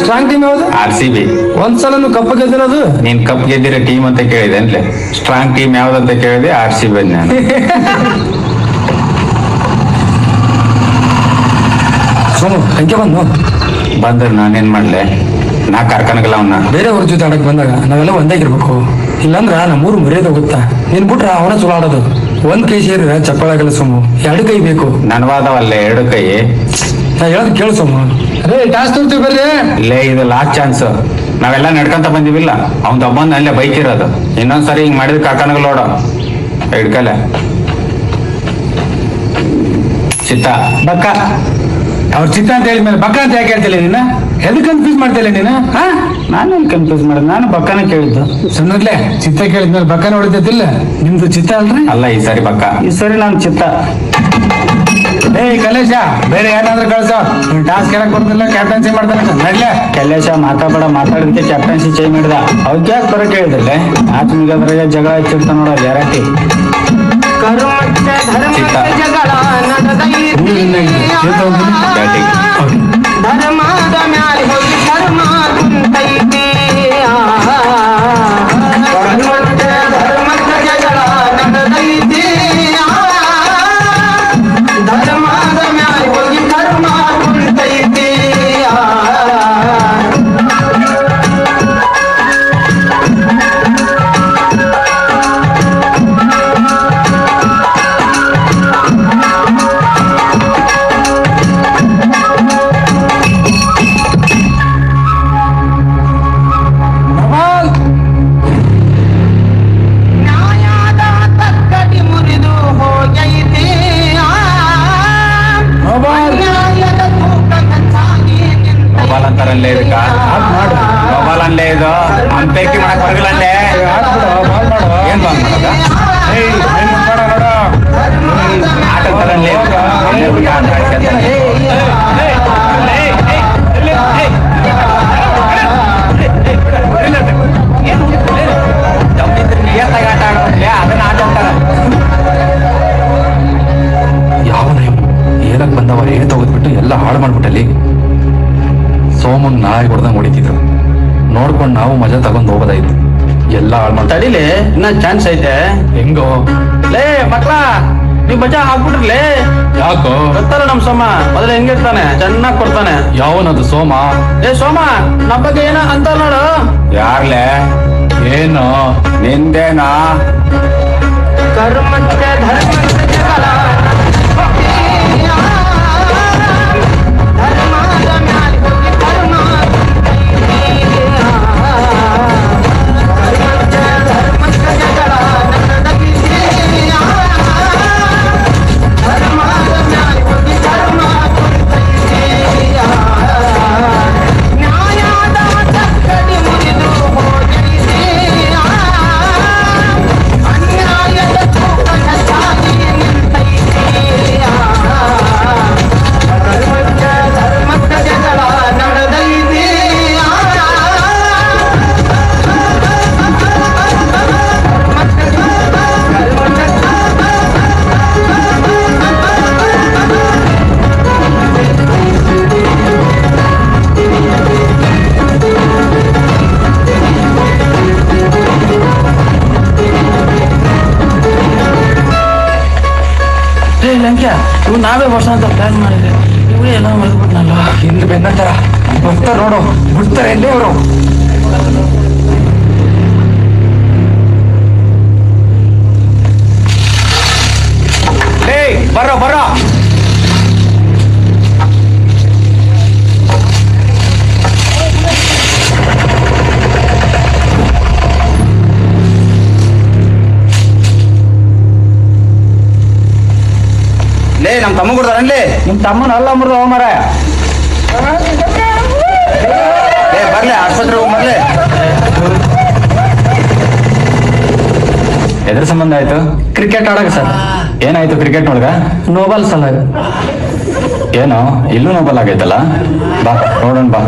Strong team ಯಾವ್ದು? RCB. ಒಂದ್ಸಲ cup ಗೆದ್ದಿರೋದು? ನೀನ್ ಕಪ್ ಗೆದ್ದಿರೋ ಟೀಮ್ ಅಂತ ಕೇಳಿದೆ ಅಂದ್ರೆ ಸ್ಟ್ರಾಂಗ್ ಟೀಮ್ ಯಾವ್ದಂತ ಕೇಳಿದೆ, RCB ನಾನು. ಸೋಮು ಸಂಖ್ಯೆ ಬಂದ್ರೆ ನಾನೇನ್ ಮಾಡ್ಲೆ? ನಾ ಕರ್ಕನಗಲ್ಲ ಅವನ್ನ. ಬೇರೆಯವ್ರ ಜೊತೆ ಆಡಕ್ ಬಂದಾಗ ನಾವೆಲ್ಲ ಒಂದಾಗಿರ್ಬೇಕು, ಇಲ್ಲಾಂದ್ರ ನಮ್ಮೂರು ಮರ್ಯಾದೆ ಹೋಗುತ್ತಾ. ನೀನ್ ಬಿಟ್ರ ಅವನ ಚಲೋ ಆಡೋದು. ಒಂದ್ ಕೈ ಸೇರಿದ್ರೆ ಚಪ್ಪಳಾಗಲ್ಲ ಸೋಮು, ಎರಡು ಕೈ ಬೇಕು. ನನ್ವಾದವಲ್ಲ ಎರಡು ಕೈ. ನಾ ಹೇಳೋದು ಕೇಳು ಸೋಮು. ಅರೇ ಟಾಸ್ ತೋರ್ತೀವಿ ಬರ್ರಿ. ಇಲ್ಲೇ ಇದು ಲಾಸ್ಟ್ ಚಾನ್ಸ್. ನಾವೆಲ್ಲ ನಡ್ಕೊಂತ ಬಂದಿವಿಲ್ಲ, ಅವ್ನ್ ಒಬ್ಬಂದ ಅಲ್ಲೇ ಬೈಕ್ ಇರೋದು. ಇನ್ನೊಂದ್ಸರಿ ಹಿಂಗ್ ಮಾಡಿದ್ರೆ ಕರ್ಕನಗಲ್ಲ ನೋಡ ಹಿಡ್ಕಲೆ ಚಿತ್ತ ಬಕ್ಕ. ಅವ್ರ ಚಿತ್ತ ಅಂತ ಹೇಳಿದ್ಮೇಲೆ ಬಕ್ಕ ಅಂತ ಯಾಕೆ ಹೇಳ್ತಿಲ್ಲ ನೀನ? ಎದಕ್ ಕನ್ಫ್ಯೂಸ್ ಮಾಡ್ತಿಲ್ಲ ನೀನು? ನಾನೇನ್ ಕನ್ಫ್ಯೂಸ್ ಮಾಡಿದ್, ನಾನು ಬಕ್ಕನ ಕೇಳಿದ್ದು. ಸಣ್ಣದ್ಲೆ ಚಿತ್ತ ಕೇಳಿದ್ಮೇಲೆ ಬಕ್ಕ ನೋಡಿದ್ದಿಲ್ಲ. ನಿಮ್ದು ಚಿತ್ತ ಅಲ್ರಿ? ಅಲ್ಲ, ಈ ಸರಿ ಬಕ್ಕ. ಈ ಸರಿ ನಾನು ಚಿತ್ತ. ಕಲೇಶ, ಬೇರೆ ಏನಾದ್ರೂ ಕಳ್ಸ. ಟಾಸ್ಕ್ ಕೇಳಕ್ ಬರ್ತಿಲ್ಲ, ಕ್ಯಾಪ್ಟನ್ಸಿ ಮಾಡ್ತಾನೆ ನಡ್ಲೆ. ಕಲೇಶ ಮಾತಾಡೋದಕ್ಕೆ ಕ್ಯಾಪ್ಟನ್ಸಿ ಚೇಂಜ್ ಮಾಡಿದ. ಅವ್ಕೆ ಯಾಕೆ ಬರಕ್ ಹೇಳಿದ್ರಲ್ಲ? ಆತ್ಮೀಯದ್ರಾಗ ಜಗಳ ಹಚ್ಚಿರ್ತ ನೋಡ ಗ್ಯಾರಂಟಿ. ಚಿತ್ತ ಧರ್ಮದ ಮ್ಯಾಲೆ ಹೋಗಿ ಧರ್ಮ ಕುಂತೈತಿ. ಧರ್ಮದ ಜಗಳ ನಡೆದೈತಿ. ಧರ್ಮದ ಮ್ಯಾಲೆ ಹೋಗಿ ಧರ್ಮ ಕುಂತೈತಿ. ಮೊಬೈಲ್ ಇದಕ್ಕ ಮೊಬೈಲ್ ಅಲ್ಲೇ ಇದು ಅಂಪೇಕಿ ಮಾಡಕ್ ಬರಗಲ್ಲೇ. ಏನ್ ಬಂದ್ ಮಾಡೋದ? ಆಟ ತರಲ್ಲೇ ಆಟ ಆಡ್ಬೇಕಲ್ಲ, ಅದನ್ನ ಆಟ ಅಂತಾರ. ಯಾವ ಏನಕ್ ಬಂದವ ಏನ್ ತಗೋದ್ಬಿಟ್ಟು ಎಲ್ಲ ಹಾಳು ಮಾಡ್ಬಿಟ್ಟಲ್ಲಿ. ಸೋಮನ್ ನಾಯಿ ಹೊಡೆದಂಗ್ ಹೊಡಿತಿದ್ರು, ನೋಡ್ಕೊಂಡು ನಾವು ಮಜಾ ತಗೊಂಡ್ ಹೋಗೋದಾಯ್ತು. ಎಲ್ಲ ಹಾಳು ಮಾಡ್ತಾ ತಡಿಲಿ, ಇನ್ನ ಚಾನ್ಸ್ ಐತೆ. ಹೆಂಗೋ ಲೇ ಮಕ್ಳ, ನೀವ್ ಮಜಾ ಹಾಕ್ಬಿಟ್ರಲೇ. ಯಾಕೋ ಗೊತ್ತಲ್ಲ ನಮ್ ಸೋಮ ಮೊದಲು ಹೆಂಗಿರ್ತಾನೆ, ಚೆನ್ನಾಗ್ ಕೊಡ್ತಾನೆ. ಯಾವನದು ಸೋಮ? ಏ ಸೋಮ, ನಮ್ಮ ಬಗ್ಗೆ ಏನ ಅಂತ ನೋಡು. ಯಾರ್ಲೆ? ಏನು ನಿಂದೇನಾ? ಕರ್ಮಕ್ಕೆ ಧರ್ಮಕ್ಕೆ ಜಗಳ ಧರ್ಮದ ಮ್ಯಾಲೆ ಹೋಗಿ ಧರ್ಮ ಧರ್ಮಕ್ಕೆ ಜಗಳ ನಡೆದೈತಿ. ಧರ್ಮದ ಮ್ಯಾಲೆ ಹೋಗಿ ಧರ್ಮ ಕುಂತೈತಿ. ನ್ಯಾಯದ ಚಕ್ಕಡಿ ಮುರಿದು ಹೋಗೈತಿ. ಅನ್ಯಾಯದ ತೂಕ ಹೆಚ್ಚಾಗಿ ನಿಂತೈತಿ. ಧರ್ಮಕ್ಕೆ ಜಗಳ ನಡೆದೈತಿ. ಲಂಕ್ಯ, ಇವ್ ನಾವೇ ವರ್ಷ ಅಂತ ಪ್ಲಾನ್ ಮಾಡಿದ್ರೆ ಇವರೇ ಎಲ್ಲ ಮರೆದ್ಬಿಟ್ನಲ್ಲ. ಹಿಂದ್ ಬೆನ್ನಂತಾರ ಬರ್ತಾರ ನೋಡು, ಬಿಡ್ತಾರೆ ಎಲ್ಲೇ ಅವರು. ಬರೋ ಬರೋ. ಲೇ ನಮ್ ತಮ್ಮ ಕೊಡ್ತಾರನ್ಲೇ. ನಿಮ್ ತಮ್ಮನ ಅಲ್ಲ ಮರ ಮರ. ಬರ್ಲಿ ಆಸ್ಪತ್ರೆ ಹೋಗ್ ಬರ್ಲಿ. ಎದ್ರ ಸಂಬಂಧ ಆಯ್ತು? ಕ್ರಿಕೆಟ್ ಆಡಕ ಸರ್. ಏನಾಯ್ತು ಕ್ರಿಕೆಟ್ ನೋಡ್ಗ? ನೋಬಲ್ ಸಲ ಏನೋ ಇಲ್ಲೂ ನೋಬಲ್ ಆಗೈತಲ್ಲ. ಬಾ ನೋಡೋಣ ಬಾ.